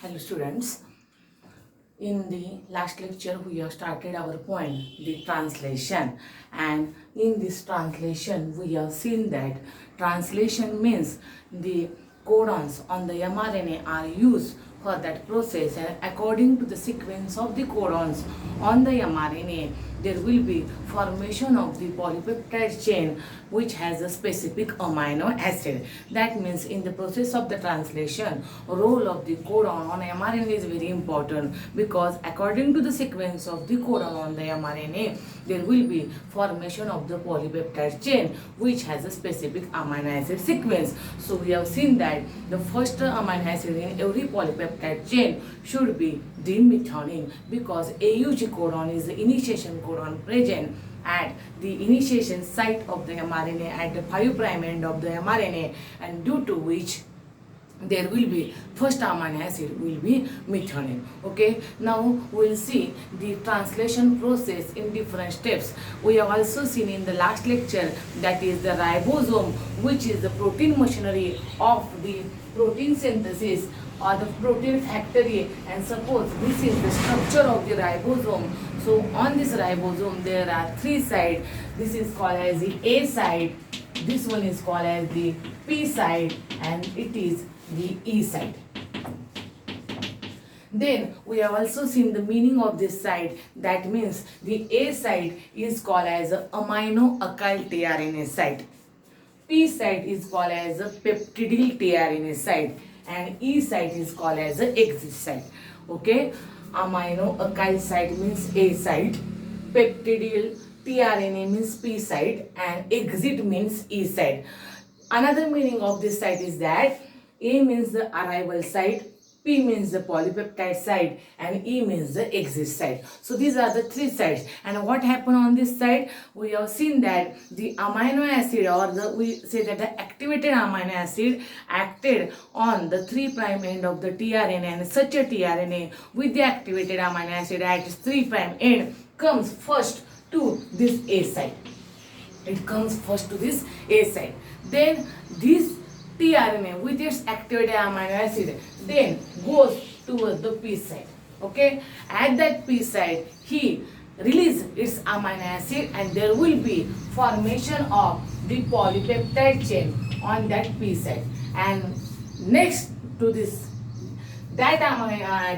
Hello students, in the last lecture we have started our point, the translation, and in this translation we have seen that translation means the codons on the mRNA are used for that process, and according to the sequence of the codons on the mRNA there will be formation of the polypeptide chain which has a specific amino acid. That means in the process of the translation, role of the codon on mRNA is very important, because according to the sequence of the codon on the mRNA there will be formation of the polypeptide chain which has a specific amino acid sequence. So we have seen that the first amino acid in every polypeptide chain should be the methionine, because AUG codon is the initiation codon present at the initiation site of the mRNA at the 5' end of the mRNA, and due to which there will be first amino acid will be methionine. Okay, now we'll see the translation process in different steps. We have also seen in the last lecture, that is the ribosome, which is the protein machinery of the protein synthesis or the protein factory, and suppose this is the structure of the ribosome. So on this ribosome there are three sides. This is called as the A side, this one is called as the P side, and it is the E side. Then we have also seen the meaning of this side. That means the A side is called as a amino acyl tRNA site, P side is called as a peptidyl tRNA site, and E site is called as a exit site. Okay, amino acyl site means A site, peptidyl tRNA means P site, and exit means E site. Another meaning of this site is that A means the arrival site, P means the polypeptide site, and E means the exit site. So these are the three sites. And what happened on this side? We have seen that the amino acid, or we say that the activated amino acid acted on the 3' end of the tRNA, and such a tRNA with the activated amino acid at its 3' end comes first to this A site. It comes first to this A site. Then this tRNA with its activated amino acid then goes towards the P side. Okay, at that P side he release its amino acid, and there will be formation of the polypeptide chain on that P side, and next to this that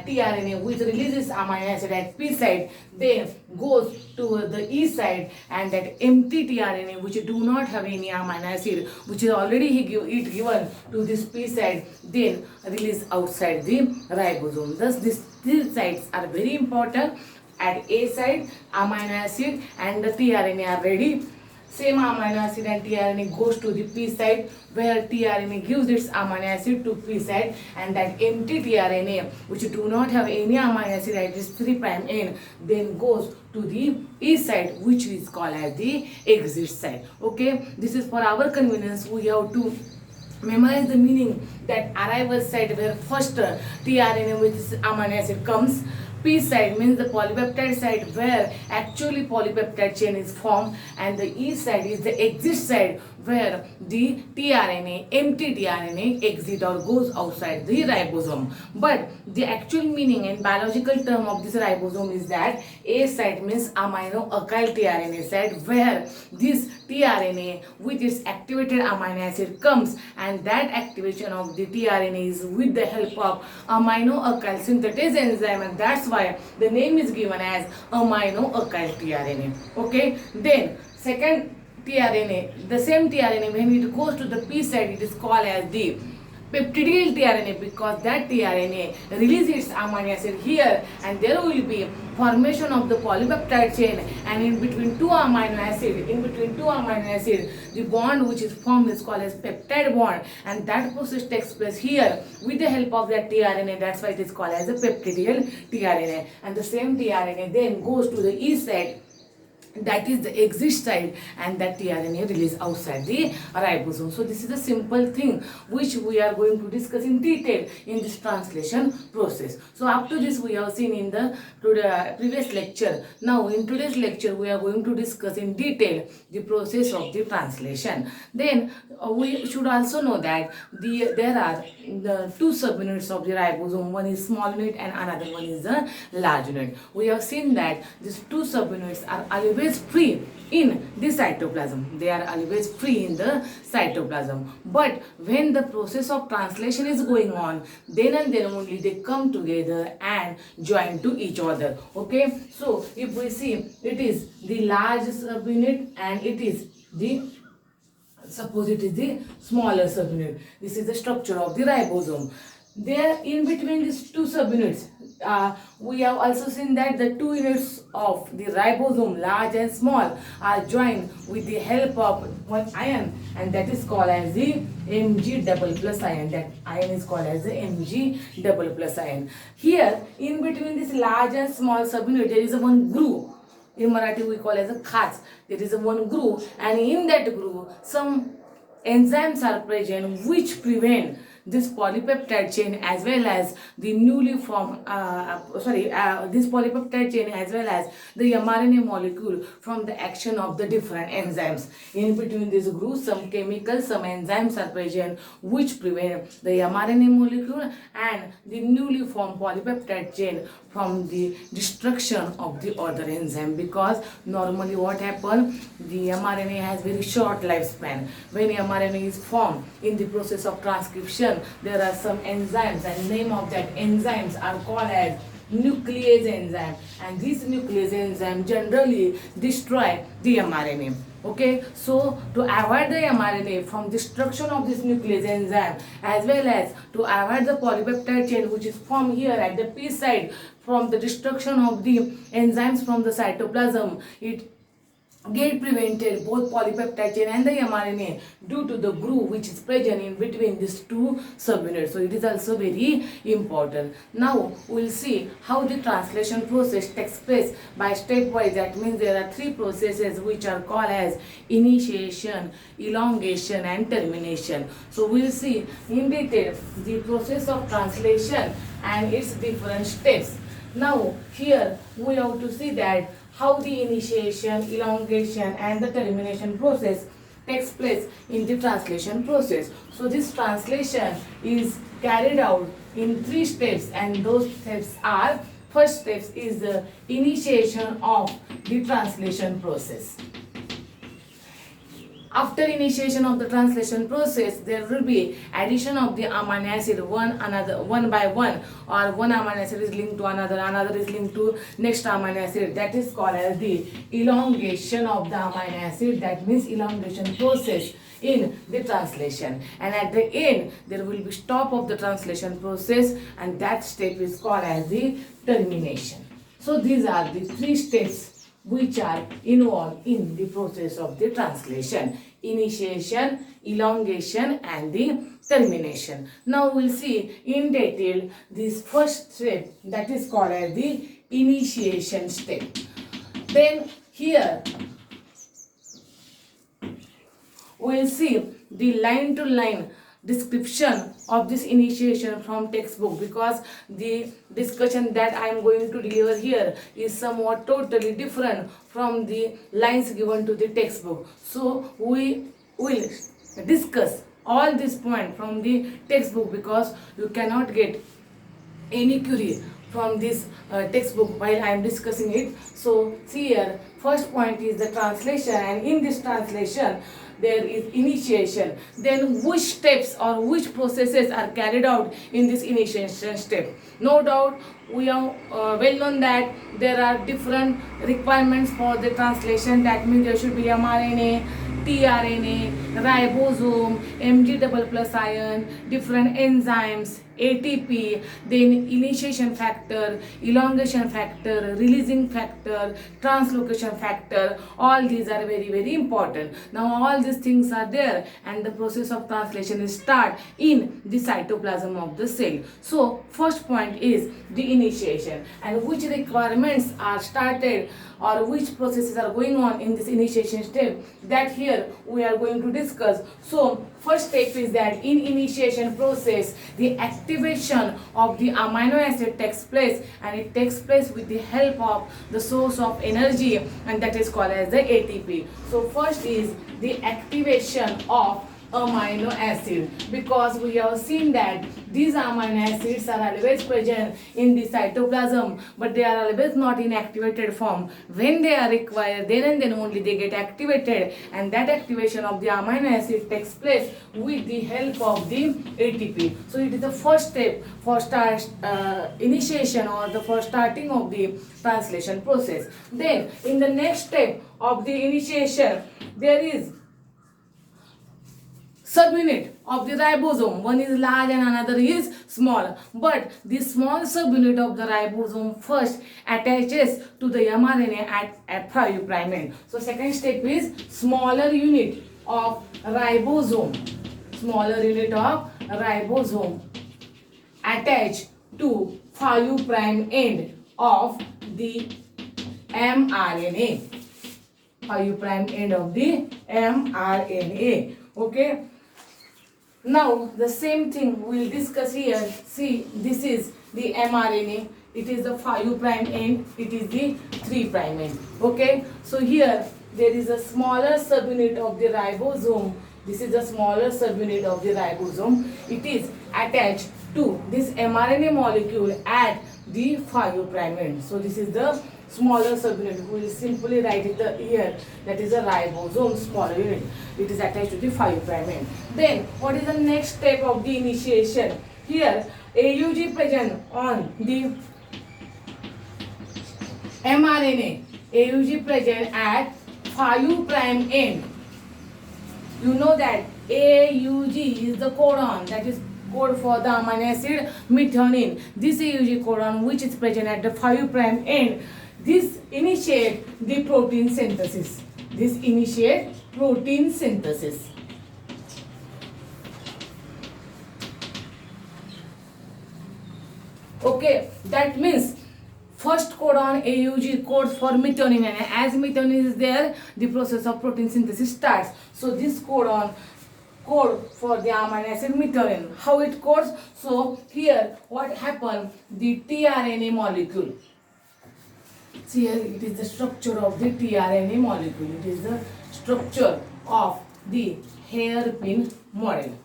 tRNA which releases amino acid at P side then goes to the E side, and that empty tRNA which do not have any amino acid, which is already given to this P side, then release outside the ribosome. Thus these three sites are very important. At A side amino acid and the tRNA are ready. Same amino acid and tRNA goes to the P side, where tRNA gives its amino acid to P side, and that empty tRNA which do not have any amino acid at its 3' end then goes to the E side, which is called as the exit side. Okay, this is for our convenience. We have to memorize the meaning that arrival side, where first tRNA with amino acid comes. P side means the polypeptide side, where actually polypeptide chain is formed, and the E side is the exit side, where the tRNA, empty tRNA exit or goes outside the ribosome. But the actual meaning and biological term of this ribosome is that A side means amino acyl tRNA side, where this tRNA with its activated amino acid comes, and that activation of the tRNA is with the help of amino acyl synthetase enzyme, and that's why the name is given as amino acyl tRNA. Okay, then second tRNA, the same tRNA, when it goes to the P side, it is called as the peptidyl tRNA, because that tRNA releases its amino acid here, and there will be formation of the polypeptide chain, and in between two amino acid, the bond which is formed is called as peptide bond, and that process takes place here with the help of that tRNA. That's why it is called as a peptidyl tRNA. And the same tRNA then goes to the E side, that is the exit side, and that tRNA release outside the ribosome. So this is a simple thing which we are going to discuss in detail in this translation process. So up to this we have seen in the previous lecture. Now in today's lecture we are going to discuss in detail the process of the translation. Then we should also know that there are the two subunits of the ribosome. One is small unit and another one is the large unit. We have seen that these two subunits are always free in the cytoplasm. They are always free in the cytoplasm. But when the process of translation is going on, then and then only they come together and join to each other. Okay, so if we see, it is the large subunit and it is the, suppose it is the smaller subunit. This is the structure of the ribosome. There in between these two subunits, we have also seen that the two units of the ribosome, large and small, are joined with the help of one ion, and that is called as the Mg double plus ion. That ion is called as the Mg double plus ion. Here in between this large and small subunit, there is a one groove. In Marathi we call as a khaj. There is a one groove, and in that groove some enzymes are present which prevent this polypeptide chain as well as the newly formed this polypeptide chain as well as the mRNA molecule from the action of the different enzymes. In between this group, some chemicals, some enzymes are present which prevent the mRNA molecule and the newly formed polypeptide chain from the destruction of the other enzyme. Because normally what happens, the mRNA has very short lifespan. When mRNA is formed in the process of transcription, there are some enzymes, and name of that enzymes are called as nuclease enzyme, and these nuclease enzyme generally destroy the mRNA. Okay, so to avoid the mRNA from destruction of this nuclease enzyme as well as to avoid the polypeptide chain which is formed here at the P side from the destruction of the enzymes from the cytoplasm, it get prevented both polypeptide chain and the mRNA due to the groove which is present in between these two subunits. So it is also very important. Now we will see how the translation process takes place by stepwise. That means there are three processes which are called as initiation, elongation and termination. So we will see in detail the process of translation and its different steps. Now here we have to see that how the initiation, elongation and the termination process takes place in the translation process. So this translation is carried out in three steps, and those steps are, first step is the initiation of the translation process. After initiation of the translation process, there will be addition of the amino acid one by one, or one amino acid is linked to another is linked to next amino acid. That is called as the elongation of the amino acid. That means elongation process in the translation. And at the end, there will be stop of the translation process, and that step is called as the termination. So these are the three steps which are involved in the process of the translation: initiation, elongation and the termination. Now we will see in detail this first step, that is called as the initiation step. Then here we will see the line to line description of this initiation from textbook, because the discussion that I am going to deliver here is somewhat totally different from the lines given to the textbook. So we will discuss all this point from the textbook, because you cannot get any query from this textbook while I am discussing it. So see here, first point is the translation, and in this translation there is initiation. Then which steps or which processes are carried out in this initiation step? No doubt we have well known that there are different requirements for the translation. That means there should be mRNA, tRNA, ribosome, Mg double plus ion, different enzymes, ATP, then initiation factor, elongation factor, releasing factor, translocation factor, all these are very important. Now all these things are there and the process of translation is start in the cytoplasm of the cell. So first point is the initiation, and which requirements are started or which processes are going on in this initiation step, that here we are going to discuss. So first step is that in initiation process the activation of the amino acid takes place, and it takes place with the help of the source of energy, and that is called as the ATP. So first is the activation of amino acid, because we have seen that these amino acids are always present in the cytoplasm, but they are always not in activated form. When they are required, then and then only they get activated, and that activation of the amino acid takes place with the help of the ATP. So it is the first step for initiation or the first starting of the translation process. Then in the next step of the initiation, there is subunit of the ribosome. One is large and another is small, but the small subunit of the ribosome first attaches to the mRNA at 5' end. So second step is smaller unit of ribosome. Smaller unit of ribosome attached to 5' end of the mRNA. 5' end of the mRNA. Okay. Now the same thing we'll discuss here. See, this is the mRNA. It is the 5' end. It is the 3' end. Okay. So here there is a smaller subunit of the ribosome. This is the smaller subunit of the ribosome. It is attached to this mRNA molecule at the 5' end. So this is the smaller subunit. We will simply write it here. That is a ribosome smaller unit. It is attached to the 5' end. Then what is the next step of the initiation? Here AUG present on the mRNA. AUG present at 5' end. You know that AUG is the codon, that is code for the amino acid methionine. This AUG codon, which is present at the 5' end, this initiate the protein synthesis. This initiate protein synthesis. Okay, that means first codon AUG codes for methionine, and as methionine is there, the process of protein synthesis starts. So this codon code for the amino acid methionine. How it codes? So here what happened? The tRNA molecule. See here, it is the structure of the tRNA molecule. It is the structure of the hairpin model.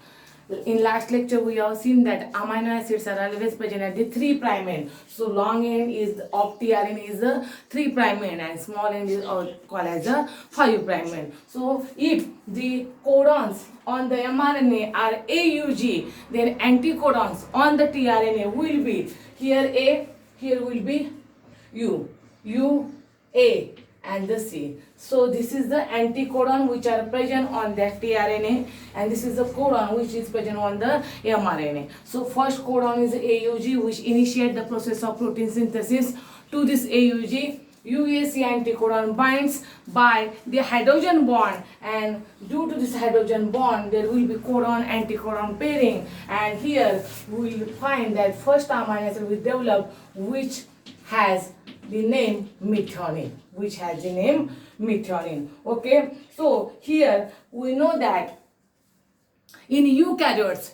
In last lecture we have seen that amino acids are always present at the 3' end. So long end is of tRNA is the 3' end, and small end is called as the 5' end. So if the codons on the mRNA are AUG, then anticodons on the tRNA will be here A, here will be U, A, and the C. So this is the anticodon which are present on that tRNA, and this is the codon which is present on the mRNA. So first codon is AUG, which initiate the process of protein synthesis. To this AUG, UAC anticodon binds by the hydrogen bond, and due to this hydrogen bond there will be codon anticodon pairing, and here we will find that first amino acid will develop which has the name methionine, Okay, so here we know that in eukaryotes,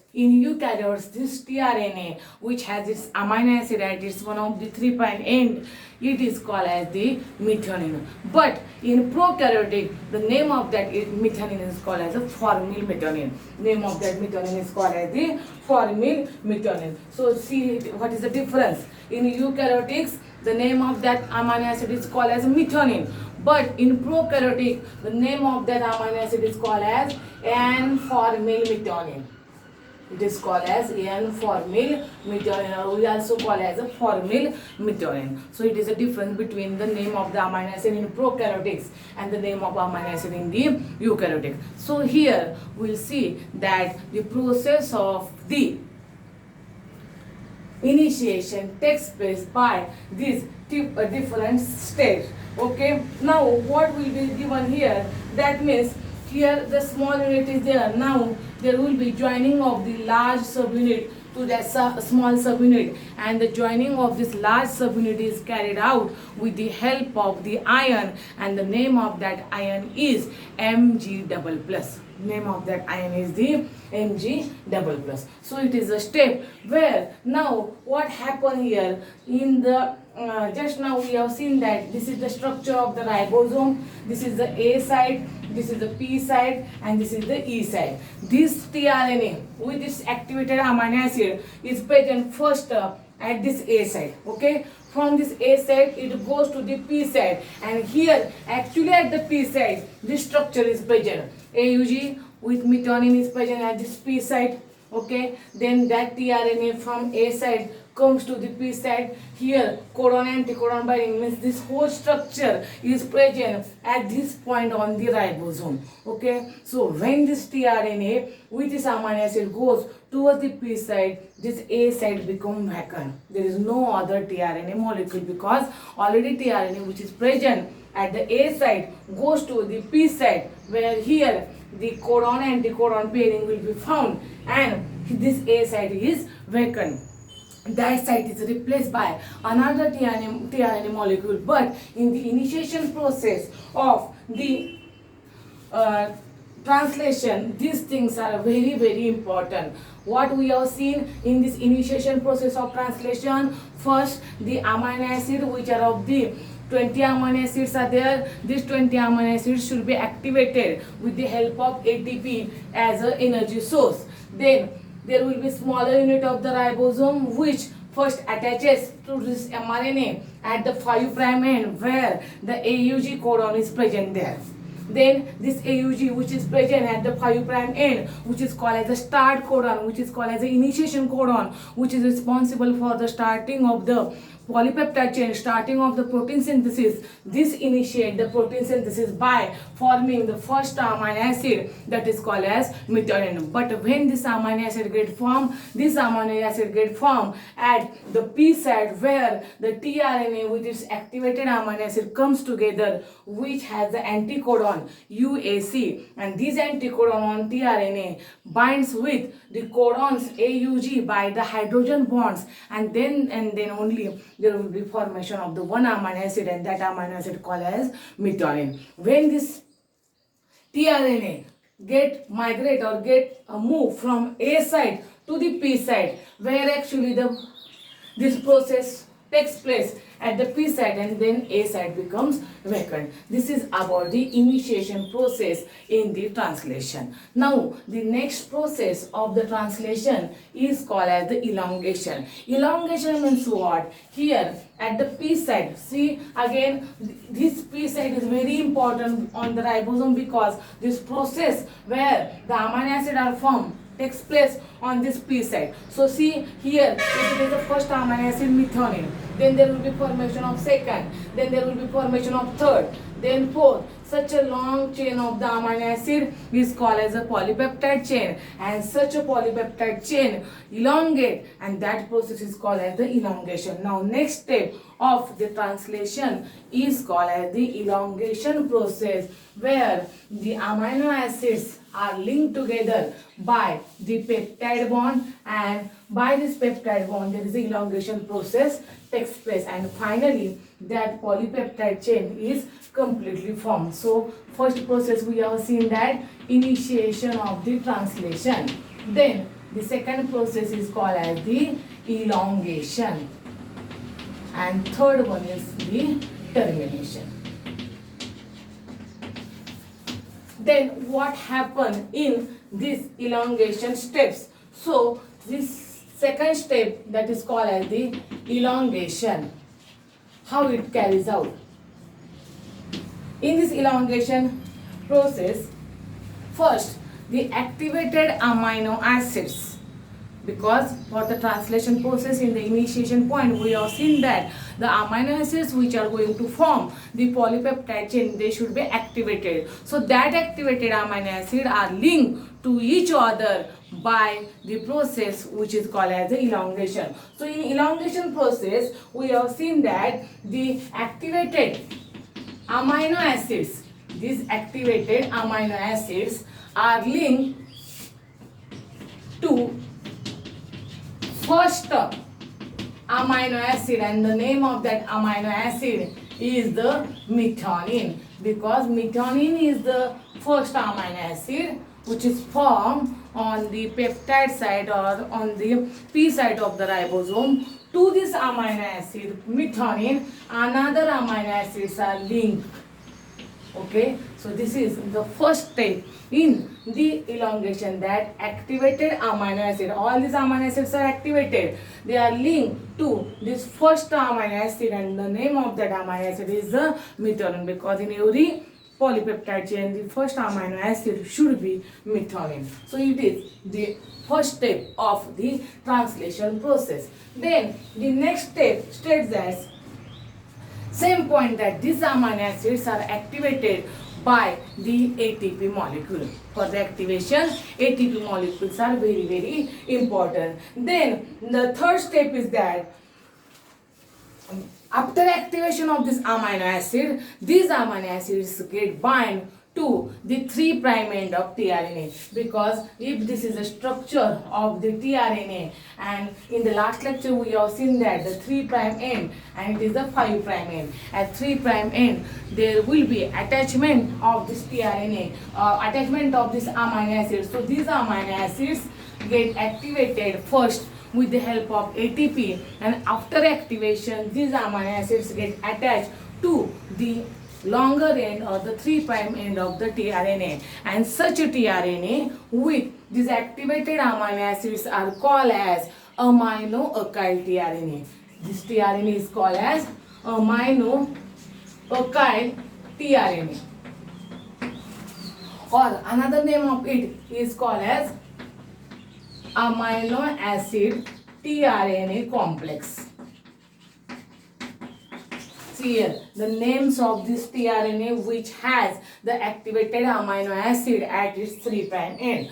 this tRNA which has its amino acid at its one of the 3' end, it is called as the methionine. But in prokaryotic, the name of that methionine is called as a formyl methionine. Name of that methionine is called as the formyl methionine. So see what is the difference. In eukaryotics, the name of that amino acid is called as methionine. But in prokaryotic, the name of that amino acid is called as N-formyl methionine. It is called as N-formyl methionine, or we also call as a formyl methionine. So it is a difference between the name of the amino acid in prokaryotics and the name of amino acid in the eukaryotic. So here we'll see that the process of the initiation takes place by these different steps. Okay, now what will be given here? That means here the small unit is there. Now there will be joining of the large subunit to that small subunit, and the joining of this large subunit is carried out with the help of the ion, and the name of that ion is Mg double plus. Name of that ion is the Mg double plus. So it is a step where now what happened here in the just now we have seen that this is the structure of the ribosome. This is the A side, this is the P side, and this is the E side. This tRNA with its activated amino acid is present first at this A side. Okay, from this A side it goes to the P side, and here actually at the P side this structure is present. AUG with methionine is present at this P side. Okay, then that tRNA from A side comes to the P side. Here codon and anticodon binding means this whole structure is present at this point on the ribosome. Okay, so when this tRNA with this amino acid goes towards the P side, this A side becomes vacant. There is no other tRNA molecule because already tRNA which is present at the A side goes to the P side, where here the codon and anticodon pairing will be found, and this A side is vacant. That site is replaced by another tRNA molecule, but in the initiation process of the translation, these things are very important. What we have seen in this initiation process of translation, first the amino acid which are of the 20 amino acids are there. These 20 amino acids should be activated with the help of ATP as an energy source. Then there will be smaller unit of the ribosome which first attaches to this mRNA at the 5' end, where the AUG codon is present there. Then this AUG which is present at the 5' end, which is called as the start codon, which is called as the initiation codon, which is responsible for the starting of the polypeptide chain, starting of the protein synthesis. This initiate the protein synthesis by forming the first amino acid, that is called as methionine. But when this amino acid get formed, this amino acid get formed at the P side, where the tRNA with its activated amino acid comes together, which has the anticodon UAC, and this anticodon on tRNA binds with the codons AUG by the hydrogen bonds, and then only there will be formation of the one amino acid, and that amino acid called as methionine. When this tRNA get migrate or get move from A side to the P side, where actually this process takes place at the P side, and then A side becomes vacant. This is about the initiation process in the translation. Now the next process of the translation is called as the elongation. Elongation means what? Here at the P side, see again this P side is very important on the ribosome, because this process where the amino acid are formed takes place on this P side. So see here, if it is the first amino acid methionine, then there will be formation of second, then there will be formation of third, then fourth. Such a long chain of the amino acid is called as a polypeptide chain, and such a polypeptide chain elongate, and that process is called as the elongation. Now next step of the translation is called as the elongation process, where the amino acids are linked together by the peptide bond, and by this peptide bond there is the elongation process takes place, and finally that polypeptide chain is completely formed. So first process we have seen that initiation of the translation. Then the second process is called as the elongation, and third one is the termination. Then what happened in these elongation steps? So this second step, that is called as the elongation, how it carries out. In this elongation process, first the activated amino acids, because for the translation process in the initiation point we have seen that the amino acids which are going to form the polypeptide chain, they should be activated. So that activated amino acid are linked to each other by the process which is called as the elongation. So in elongation process, we have seen that the activated amino acids, these activated amino acids are linked to first amino acid, and the name of that amino acid is the methionine, because methionine is the first amino acid which is formed on the peptide side or on the P side of the ribosome. To this amino acid methionine, another amino acids are linked. Okay, so this is the first step in the elongation, that activated amino acid, all these amino acids are activated, they are linked to this first amino acid, and the name of that amino acid is the methionine, because in every polypeptide chain the first amino acid should be methionine. So it is the first step of the translation process. Then the next step states as same point, that these amino acids are activated by the ATP molecule. For the activation, ATP molecules are very, very important. Then the third step is that after activation of this amino acid, these amino acids get bind to the 3' end of tRNA, because if this is the structure of the tRNA, and in the last lecture we have seen that the 3' end and it is the 5' end. At 3' end there will be attachment of this tRNA, attachment of this amino acid. So these amino acids get activated first with the help of ATP, and after activation these amino acids get attached to the longer end or the 3' end of the tRNA, and such a tRNA with these activated amino acids are called as amino-acyl tRNA. This tRNA is called as amino-acyl tRNA, or another name of it is called as amino acid tRNA complex. Here the names of this tRNA which has the activated amino acid at its 3' end.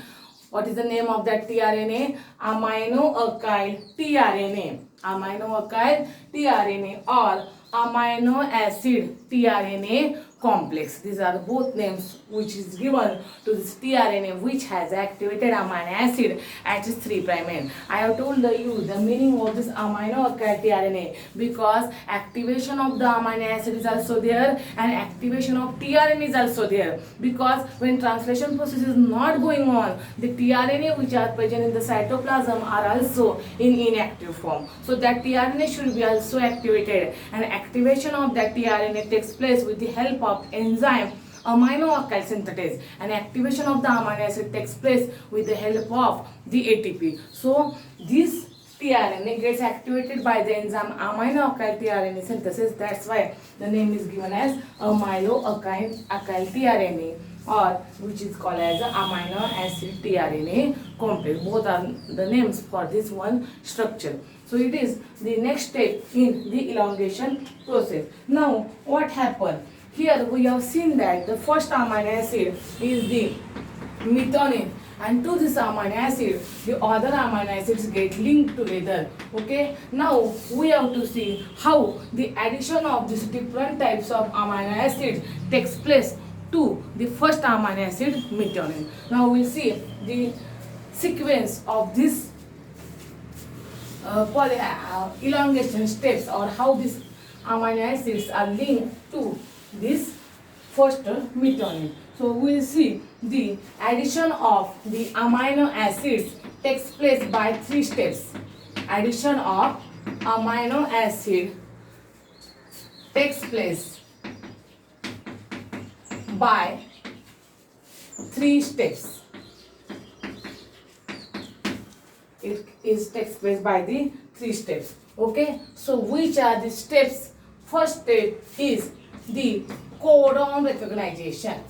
What is the name of that tRNA? Amino-acyl tRNA. Amino-acyl tRNA or amino acid tRNA complex. These are both names which is given to this tRNA which has activated amino acid at its 3' end. I have told you the meaning of this amino-acyl tRNA, because activation of the amino acid is also there and activation of tRNA is also there, because when translation process is not going on, the tRNA which are present in the cytoplasm are also in inactive form. So that tRNA should be also activated, and activation of that tRNA takes place with the help of enzyme amino-acyl synthetase, and activation of the amino acid takes place with the help of the ATP. So this tRNA gets activated by the enzyme amino-acyl tRNA synthesis. That's why the name is given as amino-acyl tRNA, or which is called as amino acid tRNA complex. Both are the names for this one structure. So it is the next step in the elongation process. Now what happened? Here we have seen that the first amino acid is the methionine, and to this amino acid the other amino acids get linked together. Okay, now we have to see how the addition of these different types of amino acids takes place to the first amino acid methionine. Now we will see the sequence of this elongation steps, or how these amino acids are linked to this first methionine. So we will see the addition of the amino acids takes place by 3 steps. Addition of amino acid takes place by 3 steps. It takes place by the 3 steps. Okay, so which are the steps? First step is the codon recognition.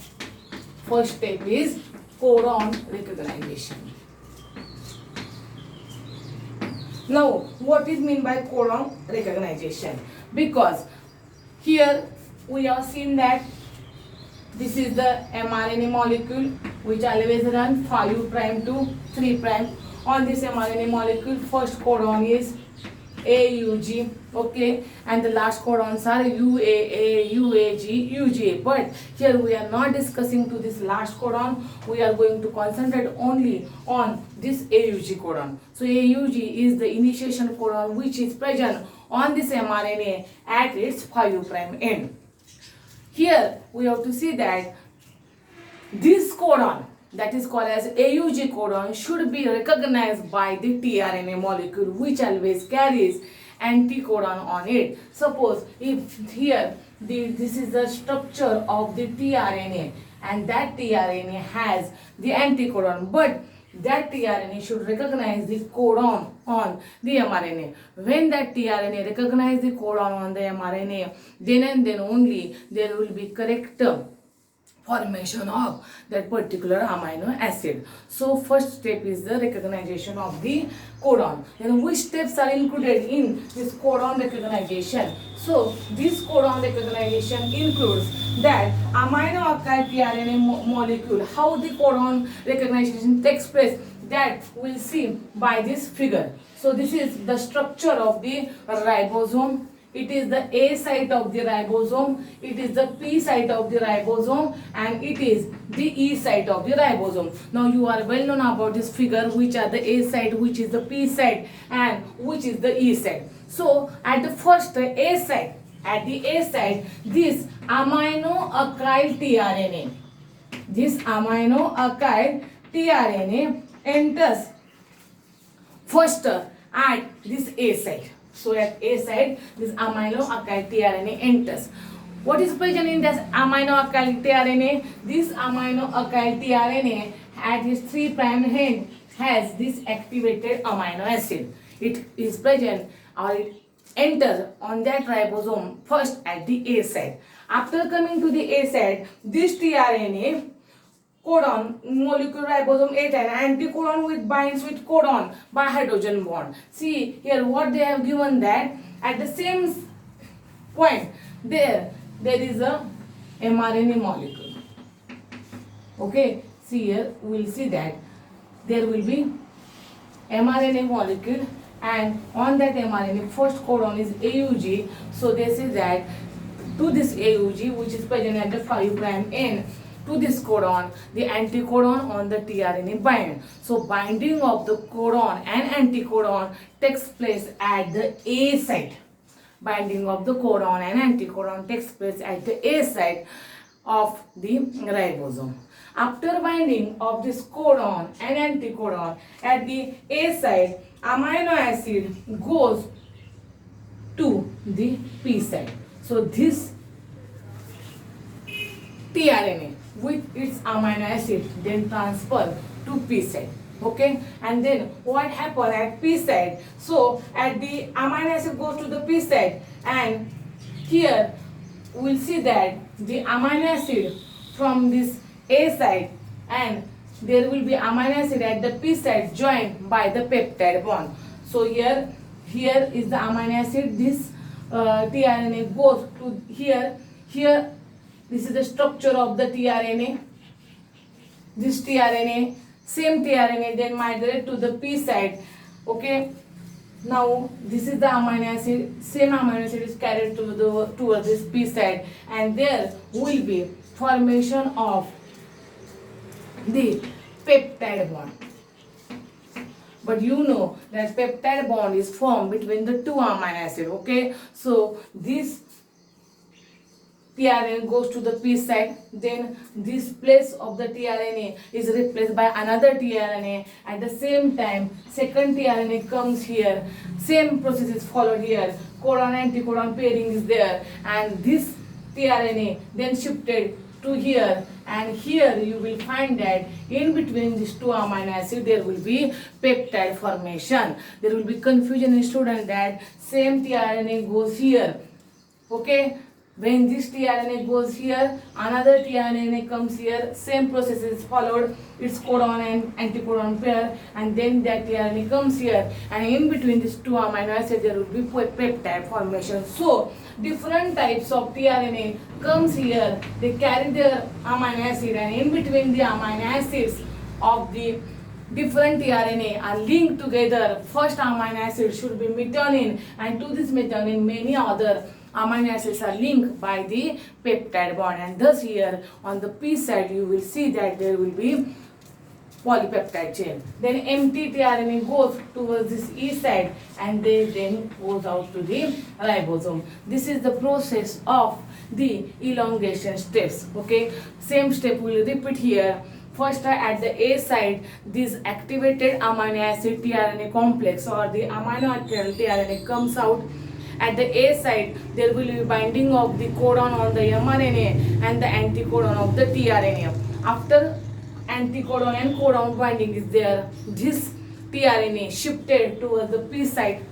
First step is codon recognition. Now, what is meant by codon recognition? Because here we have seen that this is the mRNA molecule which always run 5 prime to 3 prime. On this mRNA molecule, first codon is AUG, okay, and the last codons are UAA, UAG, UGA. But here we are not discussing to this last codon. We are going to concentrate only on this AUG codon. So AUG is the initiation codon which is present on this mRNA at its 5 prime end. Here we have to see that this codon, that is called as AUG codon, should be recognized by the tRNA molecule which always carries anticodon on it. Suppose if here this is the structure of the tRNA and that tRNA has the anticodon, but that tRNA should recognize the codon on the mRNA. When that tRNA recognize the codon on the mRNA, then and then only there will be correct formation of that particular amino acid. So first step is the recognition of the codon. Then which steps are included in this codon recognition? So this codon recognition includes that amino alkyl tRNA molecule. How the codon recognition takes place, that we'll see by this figure. So this is the structure of the ribosome. It is the A site of the ribosome, it is the P site of the ribosome, and it is the E site of the ribosome. Now you are well known about this figure, which are the A site, which is the P site, and which is the E site. So at the first A site, at the A site, this amino alkyl tRNA, enters first at this A site. So at A site, this amino alkyl tRNA enters. What is present in this amino alkyl tRNA? This amino alkyl tRNA at its 3 prime end has this activated amino acid. It is present or it enters on that ribosome first at the A site. After coming to the A site, this tRNA codon molecule ribosome 8 and anticodon which binds with codon by hydrogen bond. See here what they have given, that at the same point there is a mRNA molecule. Okay, see here we will see that there will be mRNA molecule, and on that mRNA first codon is AUG. So they say that to this AUG which is present at the 5 prime end, to this codon, the anticodon on the tRNA bind. So binding of the codon and anticodon takes place at the A site. Binding of the codon and anticodon takes place at the A site of the ribosome. After binding of this codon and anticodon at the A site, amino acid goes to the P site. So this tRNA with its amino acid then transfer to P site. Okay, and then what happen at P site? So at the amino acid goes to the P site, and here we'll see that the amino acid from this A site, and there will be amino acid at the P site joined by the peptide bond. So here is the amino acid. This tRNA goes to here. This is the structure of the tRNA. This tRNA, same tRNA then migrate to the P site. Okay. Now this is the amino acid. Same amino acid is carried to towards this P site, and there will be formation of the peptide bond. But you know that peptide bond is formed between the two amino acid. Okay. So this tRNA goes to the P site, then this place of the tRNA is replaced by another tRNA. At the same time, second tRNA comes here. Same process is followed here. Codon anticodon pairing is there, and this tRNA then shifted to here, and here you will find that in between these two amino acids there will be peptide formation. There will be confusion in student that same tRNA goes here. Okay. When this tRNA goes here, another tRNA comes here, same process is followed, its codon and anticodon pair, and then that tRNA comes here, and in between these two amino acids there will be peptide formation. So different types of tRNA comes here, they carry their amino acid, and in between the amino acids of the different tRNA are linked together. First amino acid should be methionine, and to this methionine many other amino acids are linked by the peptide bond, and thus here on the P side you will see that there will be polypeptide chain. Then empty tRNA goes towards this E side, and they then goes out to the ribosome. This is the process of the elongation steps. Okay, same step we will repeat here. First, at the A side, this activated amino acid tRNA complex or the amino acid tRNA comes out. At the A side, there will be binding of the codon on the mRNA and the anticodon of the tRNA. After anticodon and codon binding is there, this tRNA shifted towards the P side.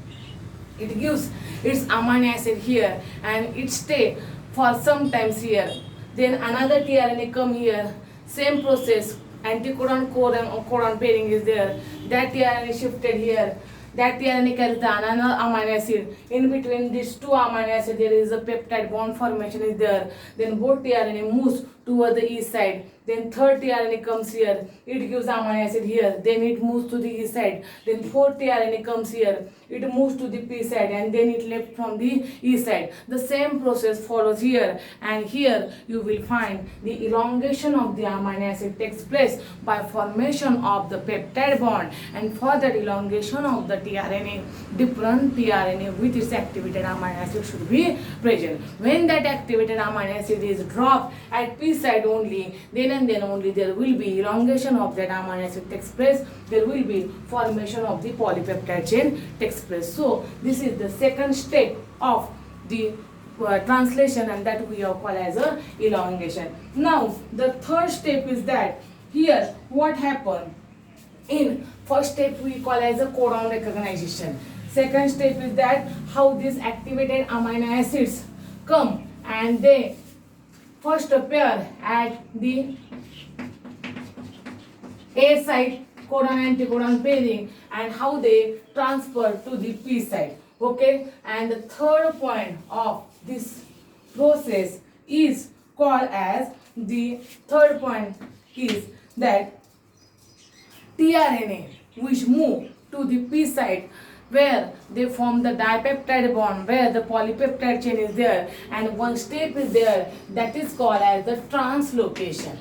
It gives its amino acid here and it stay for some times here. Then another tRNA come here. Same process, anticodon codon pairing is there. That tRNA shifted here. That tRNA carries the another amino acid. In between these two amino acids, there is a peptide bond formation is there. Then both tRNA moves toward the E side. Then third tRNA comes here. It gives amino acid here. Then it moves to the E side. Then fourth tRNA comes here. It moves to the P side, and then it left from the E side. The same process follows here, and here you will find the elongation of the amino acid takes place by formation of the peptide bond, and for that elongation of the tRNA, different tRNA with its activated amino acid should be present. When that activated amino acid is dropped at P side only, then and then only there will be elongation of that amino acid takes place. There will be formation of the polypeptide chain takes place. So this is the second step of the translation, and that we have called as a elongation. Now the third step is that here what happened in first step we call as a codon recognition. Second step is that how these activated amino acids come and they first appear at the A side codon anticodon pairing and how they transfer to the P side. Okay, and the third point of this process is called as the third point is that tRNA which move to the P side where they form the dipeptide bond, where the polypeptide chain is there, and one step is there that is called as the translocation.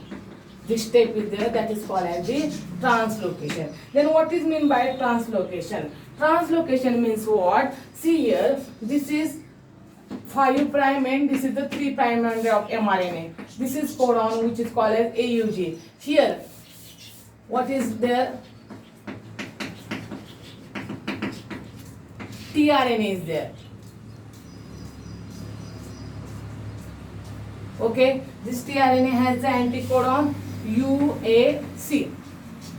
This step is there that is called as the translocation. Then what is meant by translocation? Translocation means what? See here, this is 5' and this is the 3' end of mRNA. This is codon which is called as AUG. Here, what is there? tRNA is there. Okay, this tRNA has the anticodon UAC.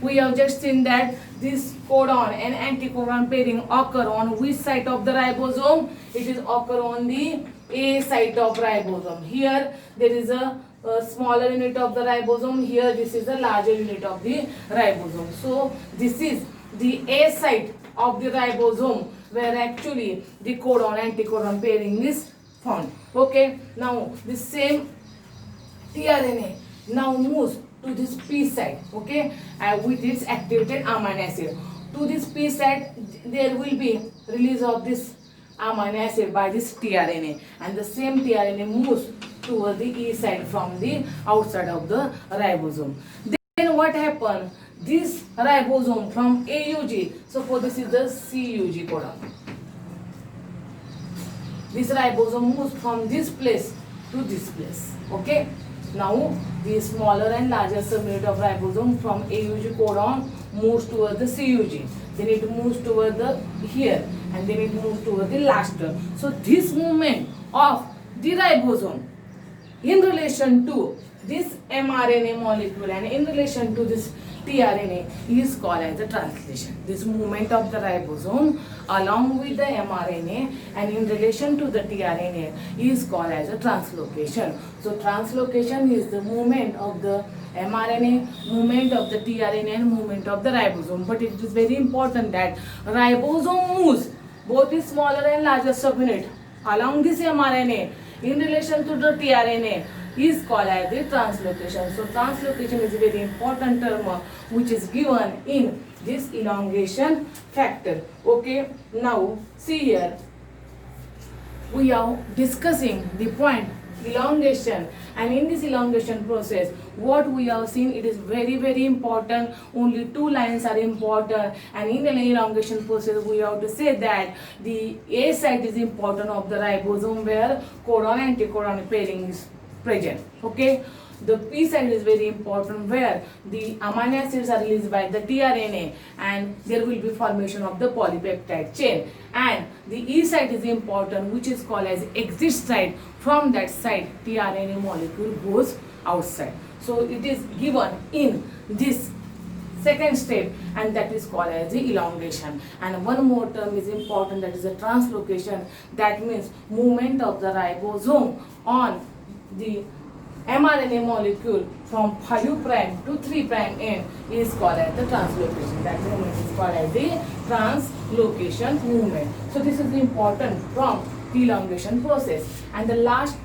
We have just seen that this codon and anticodon pairing occur on which site of the ribosome? It is occur on the A site of ribosome. Here there is a smaller unit of the ribosome. Here this is a larger unit of the ribosome. So this is the A site of the ribosome where actually the codon anticodon pairing is found. Okay, now the same tRNA now moves to this P side, okay, with its activated amino acid. To this P side there will be release of this amino acid by this tRNA, and the same tRNA moves toward the E side from the outside of the ribosome. Then what happens? This ribosome from AUG, suppose this is the CUG codon. This ribosome moves from this place to this place. Okay. Now the smaller and larger subunit of ribosome from AUG codon moves toward the CUG. Then it moves toward the here, and then it moves toward the last term. So this movement of the ribosome in relation to this mRNA molecule and in relation to this tRNA is called as a translation. This movement of the ribosome along with the mRNA and in relation to the tRNA is called as a translocation. So translocation is the movement of the mRNA, movement of the tRNA and movement of the ribosome. But it is very important that ribosome moves both the smaller and larger subunit along this mRNA in relation to the tRNA is called as the translocation. So translocation is a very important term which is given in this elongation factor. Okay, now see here we are discussing the point elongation, and in this elongation process what we have seen, it is very important. Only two lines are important, and in the elongation process we have to say that the A site is important of the ribosome where codon anticodon pairing is present. Okay, the P site is very important where the amino acids are released by the tRNA and there will be formation of the polypeptide chain, and the E site is important which is called as exit site. From that site tRNA molecule goes outside. So it is given in this second step, and that is called as the elongation. And one more term is important, that is the translocation. That means movement of the ribosome on the mRNA molecule from 5' to 3' end is called as the translocation. That movement is called as the translocation movement. So this is important from the elongation process. And the last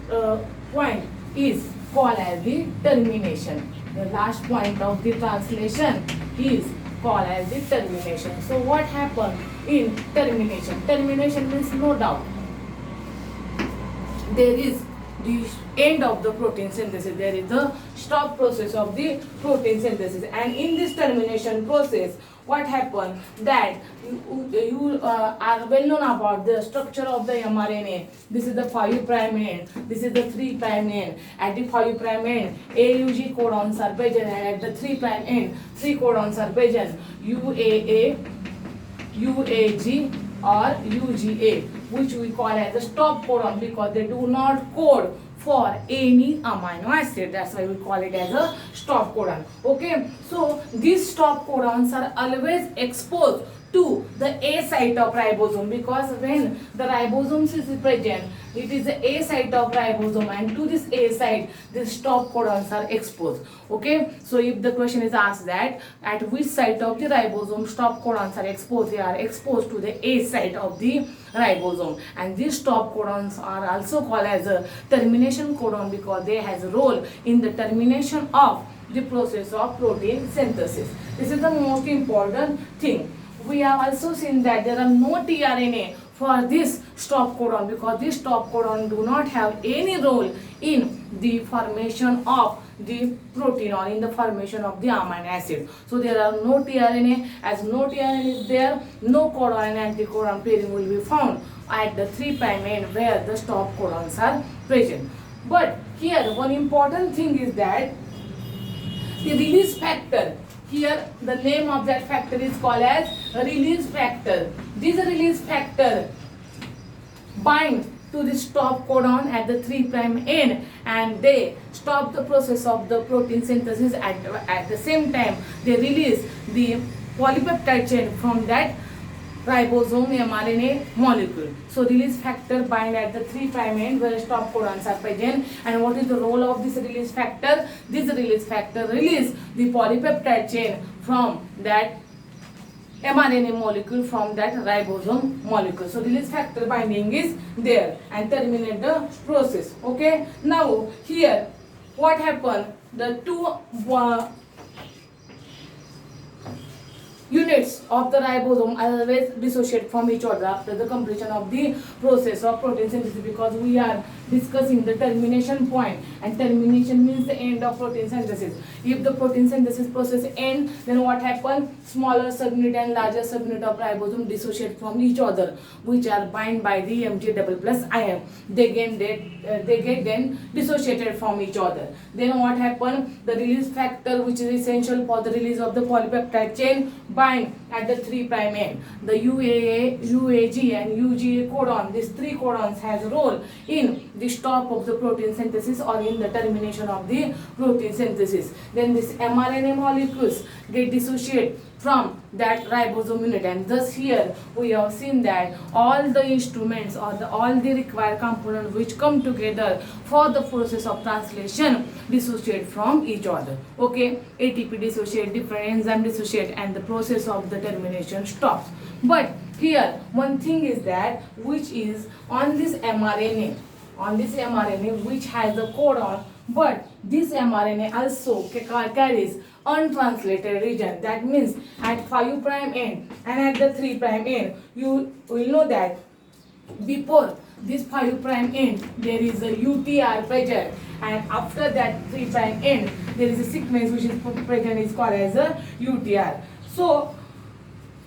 point is called as the termination. The last point of the translation is called as the termination. So what happened in termination? Termination means no doubt there is the end of the protein synthesis, there is the stop process of the protein synthesis, and in this termination process what happened that you are well known about the structure of the mRNA. This is the 5' end, this is the 3' end. At the 5' end AUG codons are present, and at the 3' end 3 codons are present, UAA, UAG or UGA, which we call as the stop codon because they do not code for any amino acid. That's why we call it as a stop codon. Okay, so these stop codons are always exposed to the A site of ribosome, because when the ribosome is present, it is the A site of ribosome, and to this A site the stop codons are exposed. Okay, so if the question is asked that at which site of the ribosome stop codons are exposed, they are exposed to the A site of the ribosome, and these stop codons are also called as a termination codon because they has a role in the termination of the process of protein synthesis. This is the most important thing. We have also seen that there are no tRNA for this stop codon because this stop codon do not have any role in the formation of the protein or in the formation of the amino acid. So there are no tRNA. As no tRNA is there, no codon and anticodon pairing will be found at the 3' end where the stop codons are present. But here one important thing is that the release factor, here the name of that factor is called as release factor. This release factor bind to the stop codon at the 3' end, and they stop the process of the protein synthesis. At the same time they release the polypeptide chain from that ribosome mRNA molecule. So release factor bind at the 3' end where stop codons are present. And what is the role of this release factor? This release factor release the polypeptide chain from that mRNA molecule from that ribosome molecule. So release factor binding is there and terminate the process. Okay, now here what happened, the two units of the ribosome always dissociate from each other after the completion of the process of protein synthesis, because we are discussing the termination point, and termination means the end of protein synthesis. If the protein synthesis process ends, then what happens? Smaller subunit and larger subunit of ribosome dissociate from each other, which are bind by the Mg double plus ion. They get then dissociated from each other. Then what happens? The release factor, which is essential for the release of the polypeptide chain, bind at the 3' end. The UAA, UAG and UGA codon, these three codons has a role in the stop of the protein synthesis or in the termination of the protein synthesis. Then this mRNA molecules get dissociated from that ribosome unit, and thus here we have seen that all the instruments or all the required components which come together for the process of translation dissociate from each other. Okay, ATP dissociate, different enzyme dissociate, and the process of the termination stops. But here one thing is that which is on this mRNA which has the codon, but this mRNA also carries untranslated region. That means at 5' end and at the 3' end, you will know that before this 5' end there is a UTR present, and after that 3' end there is a sequence which is present, is called as a UTR. So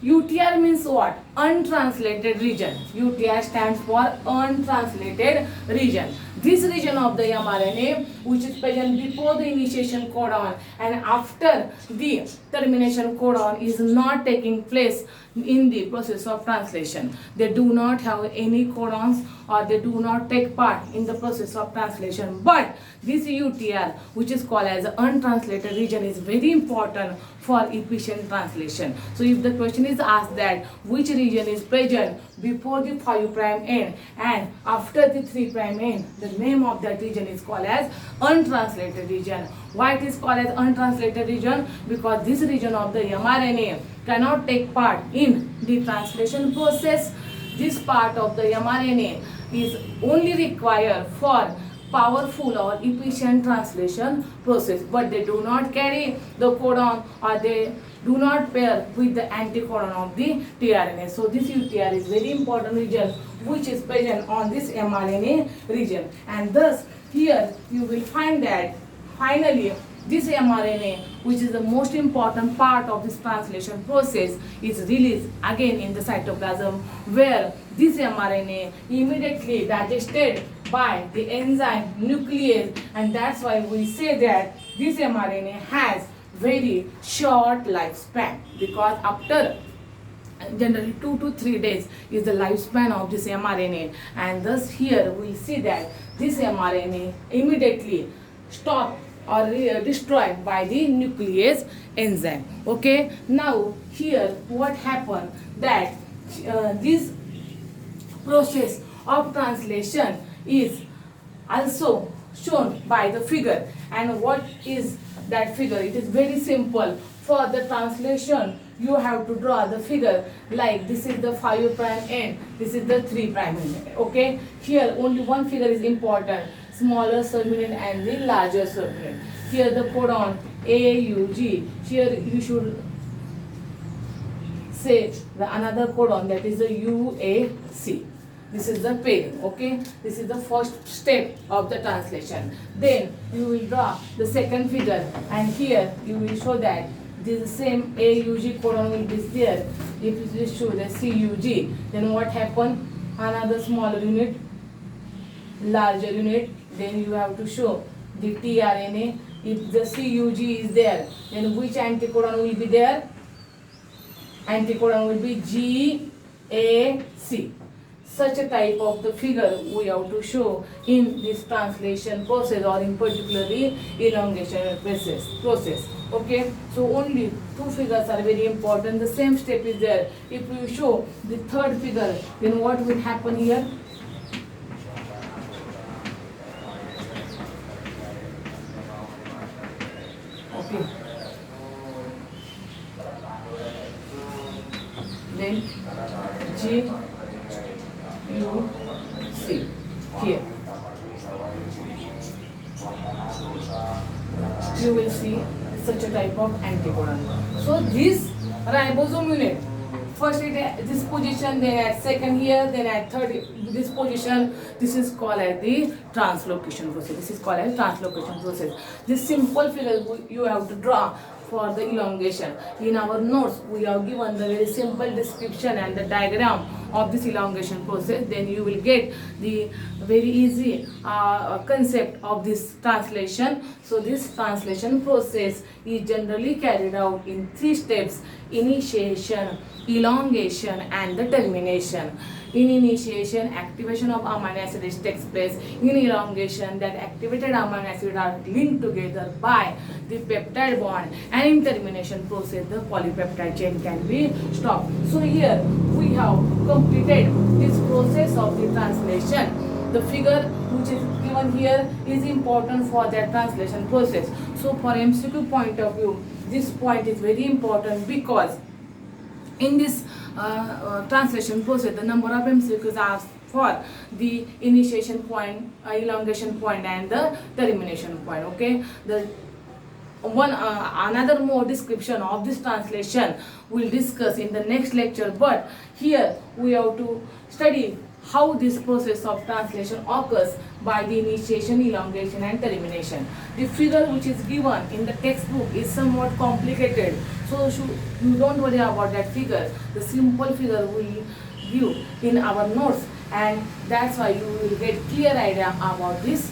UTR means what? Untranslated region. UTR stands for untranslated region. This region of the mRNA which is present before the initiation codon and after the termination codon is not taking place in the process of translation. They do not have any codons or they do not take part in the process of translation. But this UTR which is called as untranslated region is very important for efficient translation. So if the question is asked that which region is present before the 5' end and after the 3' end, the name of that region is called as untranslated region. Why it is called as untranslated region? Because this region of the mRNA cannot take part in the translation process. This part of the mRNA is only required for powerful or efficient translation process, but they do not carry the codon or they do not pair with the anticodon of the tRNA. So this UTR is very important region which is present on this mRNA region, and thus here you will find that finally this mRNA, which is the most important part of this translation process, is released again in the cytoplasm, where this mRNA immediately digested by the enzyme nuclease, and that's why we say that this mRNA has very short lifespan, because after generally 2 to 3 days is the lifespan of this mRNA, and thus here we see that this mRNA immediately stop or destroyed by the nuclease enzyme. Okay, now here what happened that this process of translation is also shown by the figure. And what is that figure? It is very simple. For the translation you have to draw the figure like this is the 5' end, this is the 3' end. Okay, here only one figure is important, smaller subunit and the larger subunit. Here the codon AUG, here you should say the another codon, that is the UAC. This is the pairing. Okay, this is the first step of the translation. Then you will draw the second figure, and here you will show that this is the same AUG codon will be there. If you show the CUG, then what happened? Another smaller unit, larger unit. Then you have to show the tRNA. If the CUG is there, then which anticodon will be there? Anticodon will be GAC. Such a type of the figure we have to show in this translation process, or in particularly elongation process. Okay, so only two figures are very important. The same step is there. If you show the third figure, then what will happen here? Okay, then G U C here. You will see such a type of anticodon. So this ribosome unit, first it at this position, then at second here, then at third this position. This is called as the translocation process. This is called as translocation process. This simple figure you have to draw for the elongation. In our notes, we have given the very simple description and the diagram of this elongation process. Then you will get the very easy concept of this translation. So this translation process is generally carried out in 3 steps: initiation, elongation and the termination. In initiation, activation of amino acid takes place. In elongation, that activated amino acid are linked together by the peptide bond, and in termination process the polypeptide chain can be stopped. So here we have completed this process of the translation. The figure which is given here is important for that translation process. So for MCQ point of view, this point is very important, because in this translation process the number of MCQs are for the initiation point, elongation point and the termination point. Okay, the one another more description of this translation we'll discuss in the next lecture, but here we have to study how this process of translation occurs by the initiation, elongation and termination. The figure which is given in the textbook is somewhat complicated, so you don't worry about that figure. The simple figure we give in our notes, and that's why you will get clear idea about this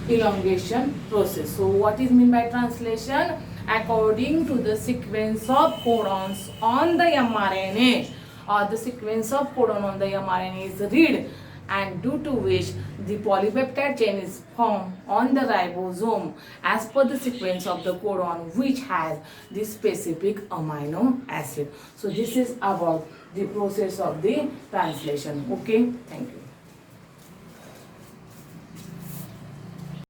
elongation process. So what is meant by translation? According to the sequence of codons on the mRNA, or the sequence of codon on the mRNA is read, and due to which the polypeptide chain is formed on the ribosome as per the sequence of the codon which has the specific amino acid. So this is about the process of the translation. Okay, thank you.